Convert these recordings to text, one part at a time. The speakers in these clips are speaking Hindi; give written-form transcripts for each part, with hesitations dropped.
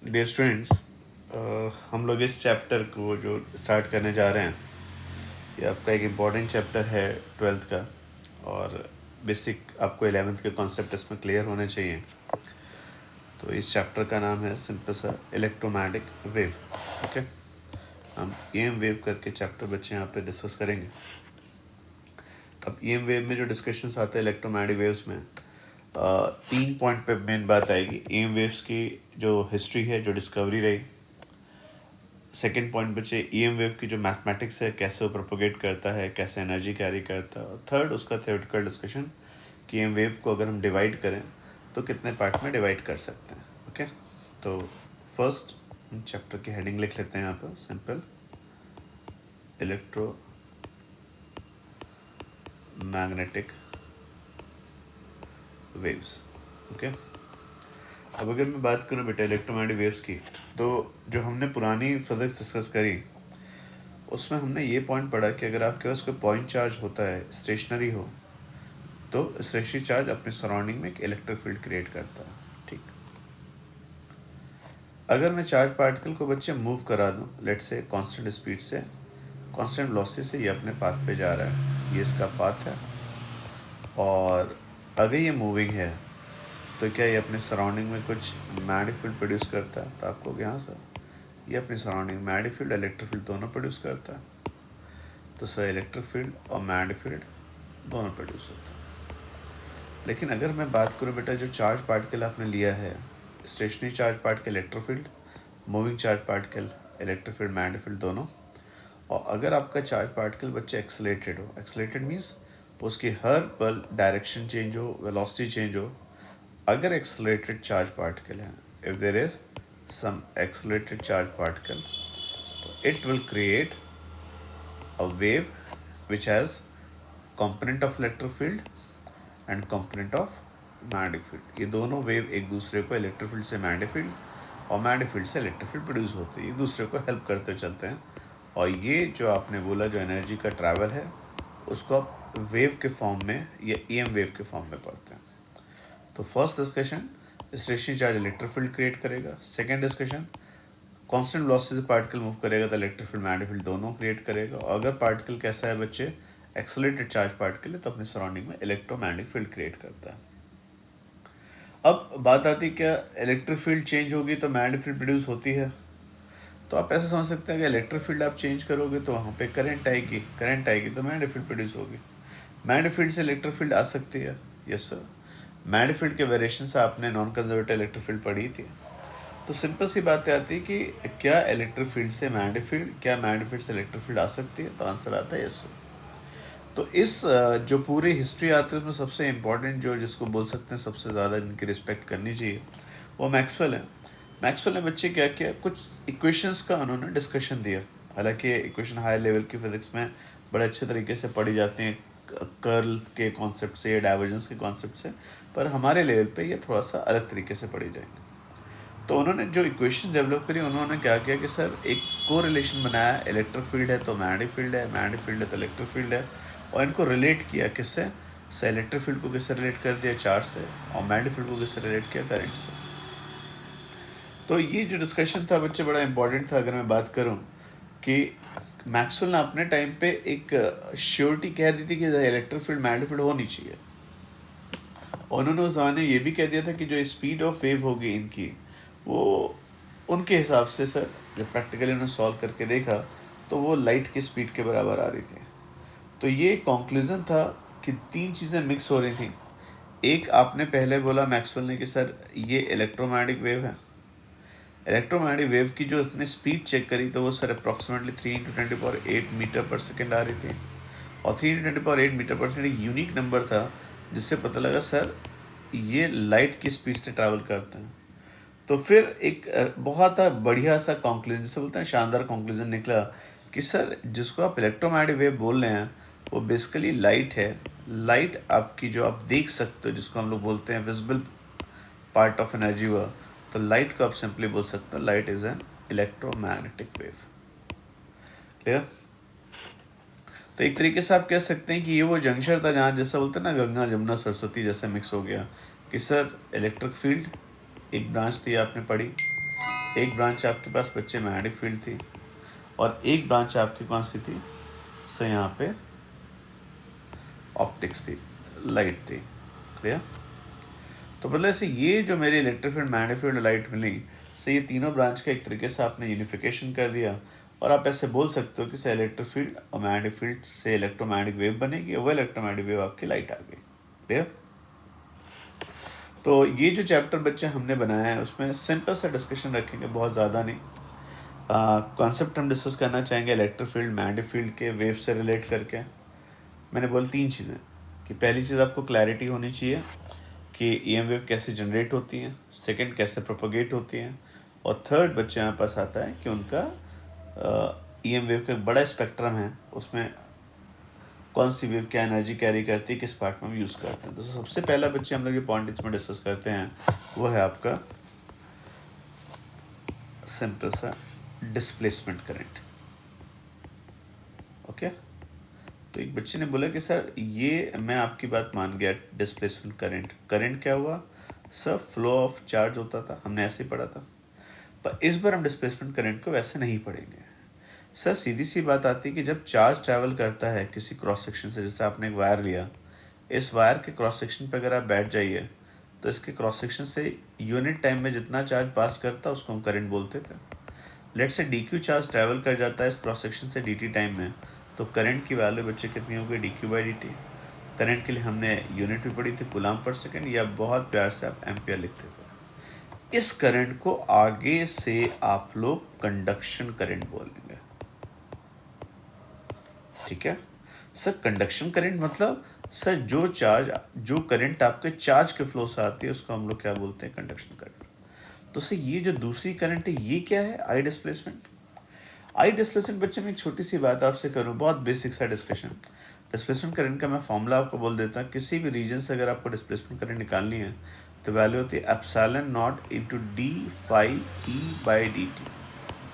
डियर स्टूडेंट्स, हम लोग इस चैप्टर को जो स्टार्ट करने जा रहे हैं, ये आपका एक इम्पॉर्टेंट चैप्टर है 12th का, और बेसिक आपको 11th के कॉन्सेप्ट इसमें क्लियर होने चाहिए। तो इस चैप्टर का नाम है सिंपल सा इलेक्ट्रोमैग्नेटिक वेव। ओके, हम EM वेव करके चैप्टर बच्चे यहाँ पे डिस्कस करेंगे। अब EM वेव में जो डिस्कशंस आते हैं इलेक्ट्रोमैग्नेटिक वेव्स में, 3 पॉइंट पे मेन बात आएगी। EM वेव्स की जो हिस्ट्री है, जो डिस्कवरी रही। सेकेंड पॉइंट बचे EM वेव की जो मैथमेटिक्स है, कैसे वो प्रोपोगेट करता है, कैसे एनर्जी कैरी करता है। और थर्ड उसका थ्योरेटिकल डिस्कशन कि EM वेव को अगर हम डिवाइड करें तो कितने पार्ट में डिवाइड कर सकते हैं। ओके, तो फर्स्ट चैप्टर की हेडिंग लिख लेते हैं यहाँ पर, simple electro magnetic waves. Okay, अब अगर मैं बात करूँ बेटा इलेक्ट्रोमैग्नेटिक वेव्स की, तो जो हमने पुरानी फिजिक्स डिस्कस करी उसमें हमने ये पॉइंट पढ़ा कि अगर आपके पास कोई पॉइंट चार्ज होता है, स्टेशनरी हो, तो स्टेशनरी चार्ज अपने सराउंडिंग में एक इलेक्ट्रिक फील्ड क्रिएट करता है। ठीक, अगर मैं चार्ज पार्टिकल को बच्चे मूव करा दूं, लेट से कांस्टेंट स्पीड से, कांस्टेंट वेलोसिटी से, ये अपने पाथ पे जा रहा है, ये इसका पाथ है, और अगर ये मूविंग है तो क्या ये अपने सराउंडिंग में कुछ मैग्नेटिक फील्ड प्रोड्यूस करता है? तो आपको यहाँ सर ये अपनी surrounding magnetic field, electric field दोनों प्रोड्यूस करता है। तो सर इलेक्ट्रिक फील्ड और मैग्नेटिक फील्ड दोनों प्रोड्यूस होता है। लेकिन अगर मैं बात करूँ बेटा, जो चार्ज पार्टिकल आपने लिया है, stationary charge particle electric field, moving charge particle electric field magnetic field दोनों, और अगर आपका चार्ज पार्टिकल बच्चे एक्सलेटेड हो, एक्सलेटेड मीन्स उसकी हर पल डायरेक्शन चेंज हो, वेलोसिटी चेंज हो। अगर एक्सलेटेड चार्ज पार्टिकल है, if there is some accelerated charge particle, तो it will create a wave which has component of electric field and component of magnetic field। ये दोनों वेव एक दूसरे को इलेक्ट्रिक फील्ड से मैग्नेटिक फील्ड और मैग्नेटिक फील्ड से इलेक्ट्रिक फील्ड प्रोड्यूस होते हैं, एक दूसरे को हेल्प करते चलते हैं। और ये जो आपने बोला जो एनर्जी का ट्रैवल है, उसको आप वेव के फॉर्म में या EM वेव के फॉर्म में पढ़ते हैं। तो first discussion, stationary charge electric field create करेगा। सेकेंड डिस्कशन, कांस्टेंट वेलोसिटी से पार्टिकल मूव करेगा तो इलेक्ट्रिक फील्ड मैग्नेटिक फील्ड दोनों क्रिएट करेगा। और अगर पार्टिकल कैसा है बच्चे, एक्सेलरेटेड चार्ज पार्टिकल है, तो अपने सराउंडिंग में इलेक्ट्रोमैग्नेटिक फील्ड क्रिएट करता है। अब बात आती है क्या इलेक्ट्रिक फील्ड चेंज होगी तो मैग्नेटिक फील्ड प्रोड्यूस होती है? तो आप ऐसे समझ सकते हैं कि इलेक्ट्रिक फील्ड आप चेंज करोगे तो वहाँ पे करंट आएगी, करंट आएगी तो मैग्नेटिक फील्ड प्रोड्यूस होगी। मैग्नेटिक फील्ड से इलेक्ट्रिक फील्ड आ सकती है, यस सर। मैग्नेटिक फील्ड के वेरिएशन से आपने नॉन कंजर्वेटिव इलेक्ट्रिक फील्ड पढ़ी थी। तो सिंपल सी बात आती है कि क्या इलेक्ट्रिक फील्ड से मैग्नेटिक फील्ड, क्या मैग्नेटिक फील्ड से इलेक्ट्रिक फील्ड आ सकती है? तो आंसर आता है यस। तो इस जो पूरी हिस्ट्री आती है उसमें सबसे इम्पोर्टेंट जो जिसको बोल सकते हैं सबसे ज़्यादा जिनकी रिस्पेक्ट करनी चाहिए, वो मैक्सवेल है। मैक्सवेल ने बच्चे क्या किया, कुछ इक्वेशंस का उन्होंने डिस्कशन दिया। हालांकि इक्वेशन हाई लेवल की फिजिक्स में बड़े अच्छे तरीके से पढ़ी जाती हैं, कर्ल के कॉन्सेप्ट से या डाइवर्जेंस के कॉन्सेप्ट से, पर हमारे लेवल पे ये थोड़ा सा अलग तरीके से पढ़ी जाएंगी। तो उन्होंने जो इक्वेशन डेवलप करी, उन्होंने क्या किया कि सर एक को रिलेशन बनाया, इलेक्ट्रिक फील्ड है तो मैग्नेटिक फील्ड है, मैग्नेटिक फील्ड है तो इलेक्ट्रिक फील्ड है, और इनको रिलेट किया किससे? इलेक्ट्रिक फील्ड को किससे रिलेट कर दिया? चार्ज से, और मैग्नेटिक फील्ड को किससे रिलेट किया? करंट से। तो ये जो डिस्कशन था बच्चे बड़ा इंपॉर्टेंट था। अगर मैं बात करूँ कि मैक्सवेल ने अपने टाइम पे एक श्योरिटी कह दी थी कि इलेक्ट्रिक फील्ड मैग्नेटिक फील्ड होनी चाहिए, और उन्होंने उस जमाने ये भी कह दिया था कि जो स्पीड ऑफ वेव होगी इनकी, वो उनके हिसाब से सर जब प्रैक्टिकली उन्होंने सॉल्व करके देखा तो वो लाइट की स्पीड के बराबर आ रही थी। तो ये कंक्लूजन था कि तीन चीज़ें मिक्स हो रही थी। एक आपने पहले बोला मैक्सवेल ने कि सर ये इलेक्ट्रोमैग्नेटिक वेव है, इलेक्ट्रोमैग्नेटिक वेव की जो उसने स्पीड चेक करी तो वो सर अप्रॉक्सीमेटली 3×10⁸ मीटर पर सेकेंड आ रही थी, और 3×10⁸ मीटर पर सेकेंड एक यूनिक नंबर था जिससे पता लगा सर ये लाइट की स्पीड से ट्रैवल करते हैं। तो फिर एक बहुत बढ़िया सा कंक्लूजन, जिसे बोलते हैं शानदार कंक्लूजन निकला कि सर जिसको आप इलेक्ट्रोमैग्नेटिक वेव बोल रहे हैं वो बेसिकली लाइट है। लाइट आपकी जो आप देख सकते हो, जिसको हम लोग बोलते हैं विजिबल पार्ट ऑफ एनर्जी हुआ, तो लाइट को आप सिंपली बोल सकते हो light is an electromagnetic wave. Clear? तो एक तरीके से आप कह सकते हैं कि ये वो जंक्शन था जहाँ जैसा बोलते हैं ना गंगा जमुना सरस्वती जैसे मिक्स हो गया, कि सर इलेक्ट्रिक फील्ड एक ब्रांच थी आपने पढ़ी, एक ब्रांच आपके पास बच्चे मैग्नेटिक फील्ड थी और एक ब्रांच आपकी कौन सी थी, सो यहाँ पे ऑप्टिक्स थी, लाइट थी। क्लियर? तो मतलब से ये जो मेरी electric field, magnetic field, light मिली, से ये तीनों ब्रांच का एक तरीके से आपने यूनिफिकेशन कर दिया और आप ऐसे बोल सकते हो कि से इलेक्ट्रिक फील्ड और मैग्नेटिक फील्ड से इलेक्ट्रोमैग्नेटिक वेव बनेगी और वो इलेक्ट्रोमैग्नेटिक वेव आपकी लाइट आ गई। क्लियर? तो ये जो चैप्टर बच्चे हमने बनाया है उसमें सिंपल सा डिस्कशन रखेंगे, बहुत ज़्यादा नहीं। कॉन्सेप्ट हम डिस्कस करना चाहेंगे इलेक्ट्रिक फील्ड, मैग्नेटिक फील्ड के वेव से रिलेट करके। मैंने बोला 3 चीज़ें कि पहली चीज़ आपको क्लैरिटी होनी चाहिए कि ईएम वेव कैसे जनरेट होती हैं, सेकंड कैसे प्रोपोगेट होती हैं, और थर्ड बच्चे यहाँ पास आता है कि उनका ईएम वेव का एक बड़ा स्पेक्ट्रम है, उसमें कौन सी वेव क्या एनर्जी कैरी करती है, किस पार्ट में हम यूज़ करते हैं। तो सबसे पहला बच्चे हम लोग ये पॉइंट इसमें डिस्कस करते हैं वो है आपका सिंपल सा डिस्प्लेसमेंट करंट। ओके, तो एक बच्चे ने बोला कि सर ये मैं आपकी बात मान गया, डिस्प्लेसमेंट करंट, करंट क्या हुआ सर, फ्लो ऑफ चार्ज होता था, हमने ऐसे ही पढ़ा था। पर इस बार हम डिस्प्लेसमेंट करंट को वैसे नहीं पढ़ेंगे सर। सीधी सी बात आती है कि जब चार्ज ट्रैवल करता है किसी क्रॉस सेक्शन से, जैसे आपने एक वायर लिया, इस वायर के क्रॉस सेक्शन पे अगर आप बैठ जाइए तो इसके क्रॉस सेक्शन से यूनिट टाइम में जितना चार्ज पास करता है उसको हम करंट बोलते थे। लेट से डी क्यू चार्ज ट्रैवल कर जाता है इस क्रॉस सेक्शन से डी टी टाइम में, तो करंट की वैल्यू बच्चे कितनी हो गई, D q by d T. Current के लिए हमने यूनिट भी पढ़ी थी कूलाम पर सेकेंड, या बहुत प्यार से आप एम्पियर लिखते थे। इस करंट को आगे से आप लोग कंडक्शन करंट बोलेंगे। ठीक है सर, कंडक्शन करंट मतलब सर जो करंट आपके चार्ज के फ्लो से आती है उसको हम लोग क्या बोलते हैं, कंडक्शन करंट। तो सर ये जो दूसरी करंट है ये क्या है, आई डिस्प्लेसमेंट। आई डिस्प्लेसमेंट बच्चे में एक छोटी सी बात आपसे करूँ, बहुत बेसिक सा डिस्कशन। डिस्प्लेसमेंट करंट का मैं फॉर्मूला आपको बोल देता हूँ। किसी भी रीजन से अगर आपको डिस्प्लेसमेंट करंट निकालनी है तो वैल्यू होती है epsilon naught into d phi E by d t,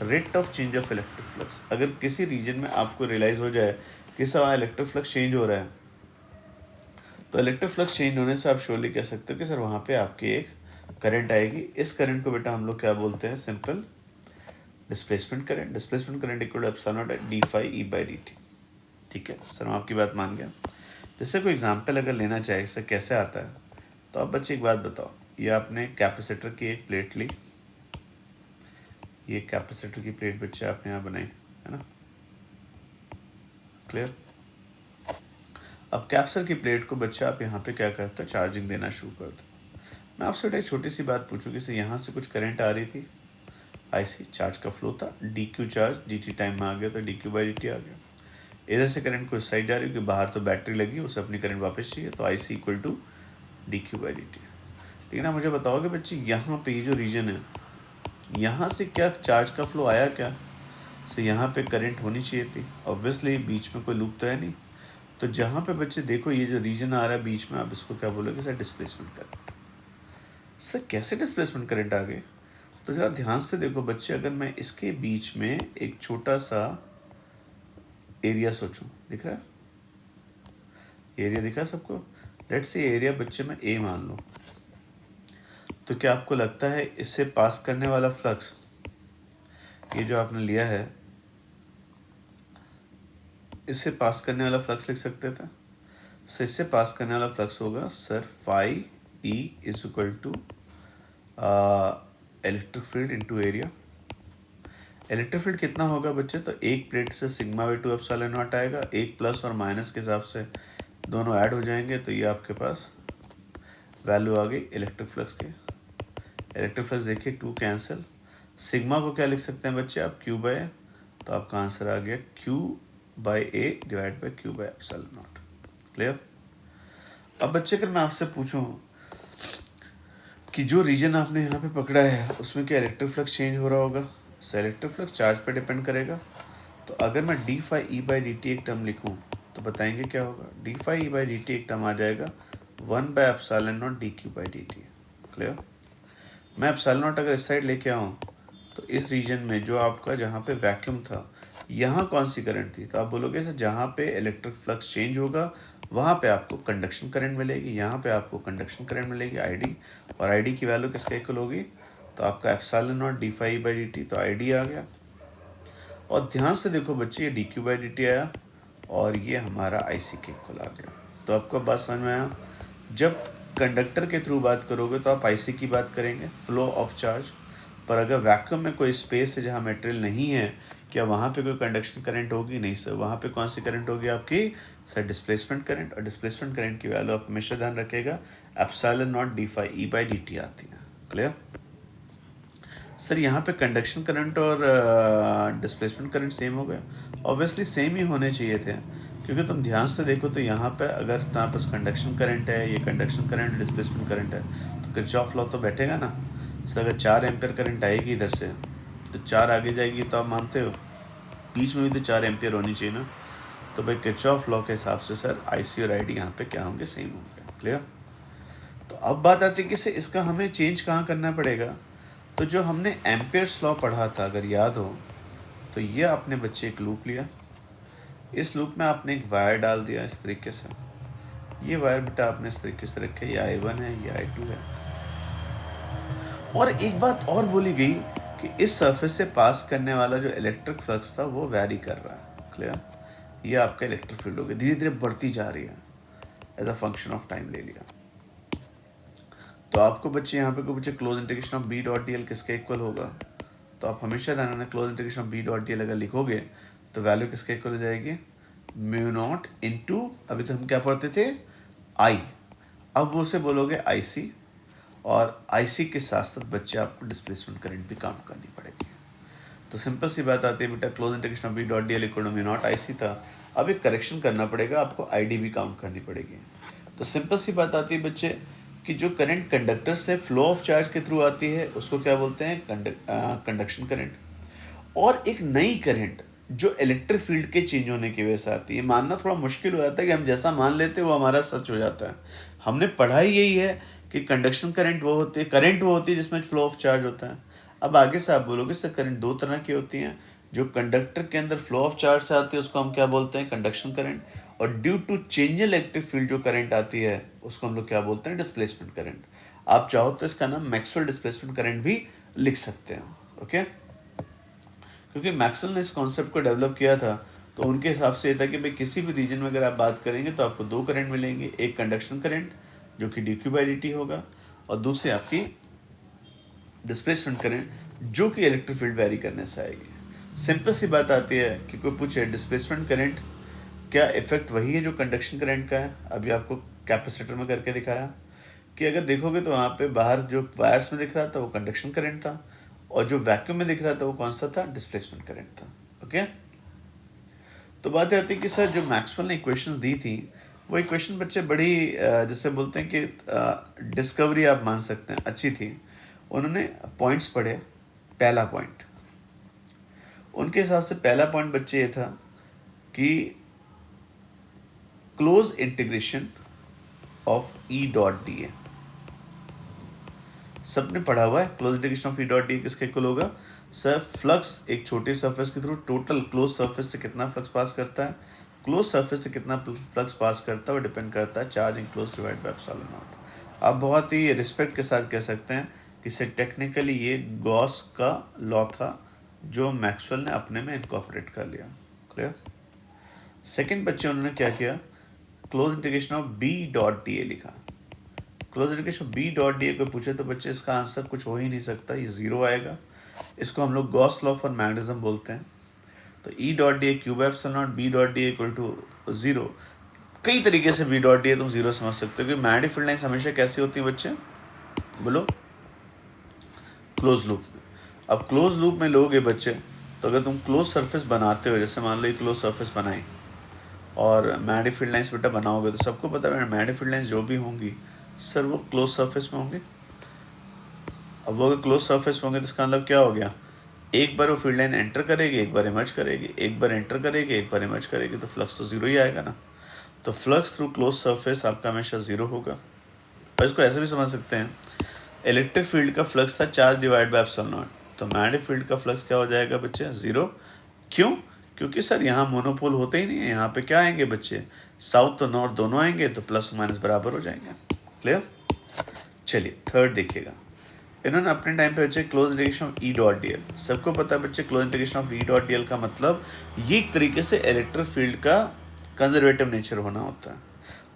rate of change of electric flux. अगर किसी रीजन में आपको रियलाइज हो जाए कि सर वहाँ इलेक्ट्रिक फ्लक्स चेंज हो रहा है, तो इलेक्ट्रिक फ्लक्स चेंज होने से आप श्योरली कह सकते हो कि सर वहाँ पे आपकी एक करंट आएगी। इस करंट को बेटा हम लोग क्या बोलते हैं, simple displacement current. Displacement current equal to epsilon naught d phi E by d t. ठीक है सर, मैं आपकी बात मान गया। जैसे कोई एग्जांपल अगर लेना चाहे सर कैसे आता है, तो आप बच्चे एक बात बताओ, ये आपने कैपेसिटर की एक प्लेट ली, ये कैपेसिटर की प्लेट बच्चे आपने यहाँ बनाई है ना, क्लियर। अब कैपेसिटर की प्लेट को बच्चा आप यहाँ पे क्या करते हो, चार्जिंग देना शुरू कर दो। मैं आपसे एक छोटी सी बात पूछूँ कि सर यहाँ से कुछ करंट आ रही थी, आईसी चार्ज का फ्लो था, d q charge d t time में आ गया तो d q by d t आ गया। इधर से करंट को इस साइड जा रही है क्योंकि बाहर तो बैटरी लगी, उसे अपनी करंट वापस चाहिए, तो I C equal to d q by d t. लेकिन आप मुझे बताओगे बच्चे यहाँ पे ये जो रीजन है, यहाँ से क्या चार्ज का फ्लो आया क्या, से यहाँ पे करंट होनी चाहिए थी, ऑब्वियसली बीच में कोई लूप तो है नहीं। तो जहाँ पे बच्चे देखो ये जो रीजन आ रहा है बीच में, आप इसको क्या बोलोगे सर, डिस्प्लेसमेंट करंट। सर कैसे डिस्प्लेसमेंट करंट आ गए, तो ज़रा ध्यान से देखो बच्चे, अगर मैं इसके बीच में एक छोटा सा एरिया सोचूं, दिख रहा है एरिया, दिखा सबको। लेट्स से एरिया बच्चे में ए मान लो, तो क्या आपको लगता है इससे पास करने वाला फ्लक्स, ये जो आपने लिया है, इससे पास करने वाला फ्लक्स लिख सकते थे। सर इससे पास करने वाला फ्लक्स होगा sir phi E is equal to electric field into area. Electric field कितना होगा बच्चे, तो एक प्लेट से sigma by two epsilon naught आएगा, एक प्लस और माइनस के हिसाब से दोनों ऐड हो जाएंगे, तो ये आपके पास वैल्यू आ गई इलेक्ट्रिक फ्लक्स के। इलेक्ट्रिक फ्लक्स देखिए टू कैंसिल, सिग्मा को क्या लिख सकते हैं बच्चे आप, क्यू बाय, तो आपका आंसर आ गया Q by A divide by Q by epsilon not. Clear. अब बच्चे अगर मैं आपसे पूछूं कि जो रीजन आपने यहाँ पे पकड़ा है उसमें क्या इलेक्ट्रिक फ्लक्स चेंज हो रहा होगा, सो इलेक्ट्रिक फ्लक्स चार्ज पे डिपेंड करेगा। तो अगर मैं d phi E by d t एक टर्म लिखूँ तो बताएंगे क्या होगा, d phi E by d t एक टर्म आ जाएगा 1 by epsilon naught d q by d t. Clear. मैं एप्सिलॉन नॉट अगर इस साइड लेके आऊँ तो इस रीजन में जो आपका जहाँ पे वैक्यूम था, यहाँ कौन सी करंट थी, तो आप बोलोगे सर जहाँ पे इलेक्ट्रिक फ्लक्स चेंज होगा वहाँ पे आपको कंडक्शन करंट मिलेगी, यहाँ पे आपको कंडक्शन करंट मिलेगी आई डी, और आई डी की वैल्यू किसके इक्वल होगी, तो आपका epsilon naught d phi by d t, तो आई डी आ गया। और ध्यान से देखो बच्चे, ये D q by d T आया और ये हमारा आई सी के इक्वल आ गया। तो आपको बात समझ में आया। जब कंडक्टर के थ्रू बात करोगे तो आप आई सी की बात करेंगे, फ्लो ऑफ चार्ज। पर अगर वैक्यूम में कोई स्पेस है जहाँ मटेरियल नहीं है, क्या वहाँ पे कोई कंडक्शन करंट होगी? नहीं सर। वहाँ पे कौन सी करंट होगी आपकी? Sir displacement current. और डिस्प्लेसमेंट करंट की वैल्यू आप हमेशा ध्यान रखेगा, epsilon naught d phi E by d t आती है। क्लियर? सर यहाँ पे कंडक्शन करंट और डिस्प्लेसमेंट करंट सेम हो गए? ऑब्वियसली सेम ही होने चाहिए थे, क्योंकि तुम ध्यान से देखो तो यहाँ पे अगर तुम्हारे पास कंडक्शन करंट है, ये कंडक्शन करंट डिस्प्लेसमेंट करंट है, तो किरचॉफ लॉ तो बैठेगा ना। सर अगर 4 एम्पियर करंट आएगी इधर से, तो 4 आगे जाएगी, तो आप मानते हो बीच में भी तो 4 एम्पियर होनी चाहिए ना। तो भाई किरचॉफ लॉ के हिसाब से सर आई सी और आई डी यहाँ पे क्या होंगे? सेम होंगे। क्लियर? तो अब बात आती है कि इसका हमें चेंज कहाँ करना पड़ेगा। तो जो हमने एम्पियर्स लॉ पढ़ा था, अगर याद हो, तो ये आपने बच्चे एक लूप लिया, इस लूप में आपने एक वायर डाल दिया इस तरीके से। ये वायर बेटा आपने इस तरीके से रखे, ये I1 है, ये I2 है। और एक बात और बोली गई कि इस सरफेस से पास करने वाला जो इलेक्ट्रिक फ्लक्स था वो वैरी कर रहा है। क्लियर? ये आपका इलेक्ट्रिक फील्ड हो गया, धीरे धीरे बढ़ती जा रही है, as a function of time ले लिया। तो आपको बच्चे यहाँ पे को बच्चे close integration of B dot d l किसके इक्वल होगा? तो आप हमेशा ध्यान रखना, close integration of B dot d l अगर लिखोगे तो वैल्यू किसके इक्वल हो जाएगी? म्यू नॉट इंटू, अभी तो हम क्या पढ़ते थे? आई। अब वो से बोलोगे आई सी, और आई सी के साथ साथ बच्चे आपको डिस्प्लेसमेंट करंट भी काउंट करनी पड़ेगी। तो सिंपल सी बात आती है बेटा, close integration of B dot d l equal to mu not I C था। अब एक करेक्शन करना पड़ेगा, आपको आई डी भी काउंट करनी पड़ेगी। तो सिंपल सी बात आती है बच्चे कि जो करंट कंडक्टर से फ्लो ऑफ चार्ज के थ्रू आती है उसको क्या बोलते हैं? Conduction current. और एक नई करंट जो इलेक्ट्रिक फील्ड के चेंज होने की वजह से आती है। मानना थोड़ा मुश्किल हो जाता है कि हम जैसा मान लेते हैं वो हमारा सच हो जाता है। हमने पढ़ा ही यही है कि कंडक्शन करंट वो होती है, करंट वो होती है जिसमें फ्लो ऑफ चार्ज होता है। अब आगे से आप बोलोगे सर करंट दो तरह की होती हैं, जो कंडक्टर के अंदर फ्लो ऑफ चार्ज से आती है उसको हम क्या बोलते हैं? Conduction current. और due to change electric field जो करंट आती है उसको हम लोग क्या बोलते हैं? Displacement current. आप चाहो तो इसका नाम मैक्सवेल डिस्प्लेसमेंट करंट भी लिख सकते हैं। ओके? क्योंकि मैक्सवेल ने इस कॉन्सेप्ट को डेवलप किया था, तो उनके हिसाब से ये था कि भाई किसी भी रीजन में अगर आप बात करेंगे तो आपको दो करंट मिलेंगे, एक कंडक्शन करंट जो कि D q by d T होगा, और दूसरी आपकी डिस्प्लेसमेंट करंट जो कि इलेक्ट्रिक फील्ड वेरी करने से आएगी। सिंपल सी बात आती है कि कोई पूछे डिस्प्लेसमेंट करंट क्या इफेक्ट वही है जो कंडक्शन करंट का है? अभी आपको कैपेसिटर में करके दिखाया कि अगर देखोगे तो वहाँ पे बाहर जो वायर्स में दिख रहा था वो कंडक्शन करंट था, और जो वैक्यूम में दिख रहा था वो कौन सा था? डिस्प्लेसमेंट करंट था। ओके? तो बात आती है कि सर जो मैक्सवेल ने इक्वेशंस दी थी वो इक्वेशन बच्चे बड़ी जैसे बोलते हैं कि डिस्कवरी आप मान सकते हैं, अच्छी थी। उन्होंने पॉइंट्स पढ़े। पहला पॉइंट उनके हिसाब से, पहला पॉइंट बच्चे ये था कि close integration of E dot d ए। सबने पढ़ा हुआ है close integration of E dot D किसके इक्वल होगा? सर फ्लक्स एक छोटे सरफेस के थ्रू टोटल क्लोज सरफेस से कितना फ्लक्स पास करता है, क्लोज सरफेस से कितना फ्लक्स पास करता है वो डिपेंड करता है charge enclose divide by epsilon not. आप बहुत ही रिस्पेक्ट के साथ कह सकते हैं कि सर टेक्निकली ये गॉस का लॉ था जो मैक्सवेल ने अपने में इनकॉर्पोरेट कर लिया। क्लियर? सेकेंड बच्चे उन्होंने क्या किया? Close integration of B dot d A लिखा। Close integration B dot d A को पूछे तो बच्चे इसका आंसर कुछ हो ही नहीं सकता, ये जीरो आएगा। इसको हम लोग गॉस लॉ फॉर मैग्नेटिज्म बोलते हैं। तो E dot d A cube epsilon naught B dot d A equal to zero. कई तरीके से बी डॉट डी ए तुम जीरो समझ सकते हो, क्योंकि मैग्नेटिक फील्ड लाइंस हमेशा कैसी होती है बच्चे? बोलो। क्लोज लूप में। अब क्लोज लूप में लोगे बच्चे तो अगर तुम क्लोज सरफेस बनाते हो, जैसे मान लो एक क्लोज सरफेस बनाई और मैग्नेटिक फील्ड लाइंस बेटा बनाओगे, तो सबको पता है मैग्नेटिक फील्ड लाइंस जो भी होंगी सर वो क्लोज सरफेस में होंगे। अब वो अगर क्लोज सरफेस में होंगे तो इसका मतलब क्या हो गया? एक बार वो फील्ड लाइन एंटर करेगी, एक बार इमर्ज करेगी, एक बार एंटर करेगी, एक बार इमर्ज करेगी, तो फ्लक्स तो जीरो ही आएगा ना। तो फ्लक्स थ्रू क्लोज सरफेस आपका हमेशा जीरो होगा। और इसको ऐसे भी समझ सकते हैं, इलेक्ट्रिक फील्ड का फ्लक्स था charge divide by epsilon not, तो मैग्नेटिक फील्ड का फ्लक्स क्या हो जाएगा बच्चे? जीरो। क्यों? क्योंकि सर यहाँ मोनोपोल होते ही नहीं है। यहाँ पे क्या आएंगे बच्चे? साउथ तो नॉर्थ दोनों आएंगे, तो प्लस माइनस बराबर हो जाएंगे। क्लियर? चलिए थर्ड देखिएगा। इन्होंने अपने टाइम पे बच्चे close integration of E dot d L, सबको पता है बच्चे close integration of E dot d L का मतलब ये एक तरीके से इलेक्ट्रिक फील्ड का कंजर्वेटिव नेचर होना होता है।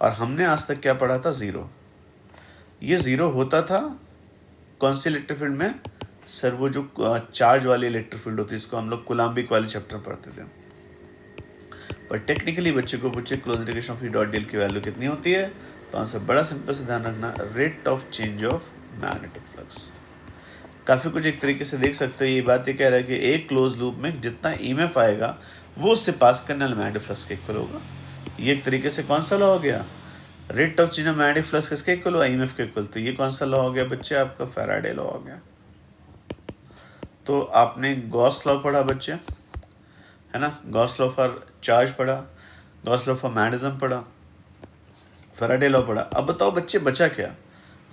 और हमने आज तक क्या पढ़ा था, ज़ीरो। ये ज़ीरो होता था कौन सी इलेक्ट्रिक फील्ड में सर, वो जो चार्ज वाली इलेक्ट्रिक फील्ड होती है, इसको हम लोग कुलाम्बिक वाले चैप्टर पढ़ते थे। पर टेक्निकली बच्चे को पूछे close integration of E dot d L की वैल्यू कितनी होती है, तो आंसर बड़ा सिंपल से ध्यान रखना, rate of change of magnetic flux. काफ़ी कुछ एक तरीके से देख सकते हो, ये बात ये कह रहा है कि एक क्लोज लूप में जितना ईएमएफ आएगा वो उससे पास करने वाले मैग्नेटिक फ्लक्स के इक्वल होगा। ये एक तरीके से कौन सा लॉ हो गया, rate of change of magnetic flux किसके इक्वल हुआ, ईएमएफ के इक्वल। तो ये कौन सा लॉ हो गया बच्चे, आपका फैराडे लॉ हो गया। तो आपने गॉस लॉ पढ़ा बच्चे, है ना, गॉस लॉ फॉर चार्ज पढ़ा, गॉस लॉ फॉर मैग्नेटिज्म पढ़ा, फैराडे लॉ पढ़ा। अब बताओ बच्चे बचा क्या,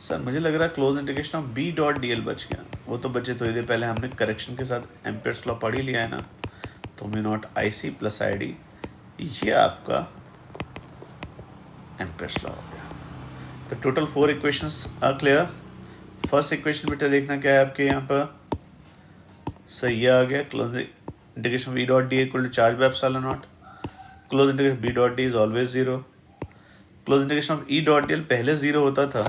सर मुझे लग रहा है close integration of B dot d l बच गया। वो तो बच्चे थोड़ी देर पहले हमने करेक्शन के साथ एम्पियर्स लॉ पढ़ ही लिया है ना, तो mu not I C plus I D, ये आपका एम्पियर्स लॉ हो गया। तो total 4 equations are clear. First equation बेटा देखना क्या है आपके यहाँ पर, सर ये आ गया close integration of E dot d equal to charge by epsilon naught, close integration B dot d is always zero. Close integration of E dot d l पहले जीरो होता था,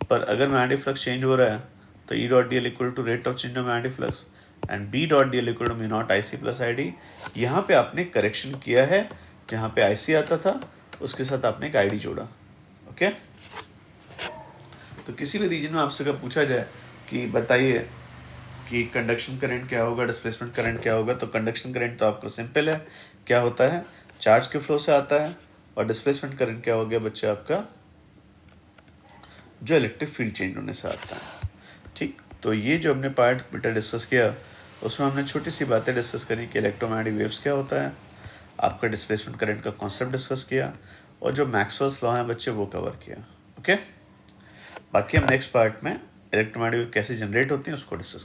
पर अगर मैग्नेटिक फ्लक्स चेंज हो रहा है तो E dot d l equal to rate of change of magnetic flux and B dot d l equal to mu not I C plus I D. यहाँ पे आपने करेक्शन किया है, जहाँ पे आई सी आता था उसके साथ आपने एक आई डी जोड़ा। ओके, तो किसी भी रीजन में आपसे अगर पूछा जाए कि बताइए कि कंडक्शन करंट क्या होगा, डिस्प्लेसमेंट करंट क्या होगा, तो कंडक्शन करंट तो आपको सिंपल है, क्या होता है, चार्ज के फ्लो से आता है। और डिस्प्लेसमेंट करंट क्या हो गया बच्चे आपका, जो इलेक्ट्रिक फील्ड चेंज होने से आता है। ठीक, तो ये जो हमने पार्ट बेटा डिस्कस किया, उसमें हमने छोटी सी बातें डिस्कस करी कि इलेक्ट्रोमैग्नेटिक वेव्स क्या होता है, आपका डिस्प्लेसमेंट करंट का कॉन्सेप्ट डिस्कस किया, और जो मैक्सवेल्स लॉ हैं बच्चे वो कवर किया। ओके, बाकी हम नेक्स्ट पार्ट में इलेक्ट्रोमैग्नेटिक वेव कैसे जनरेट होती हैं उसको डिस्कस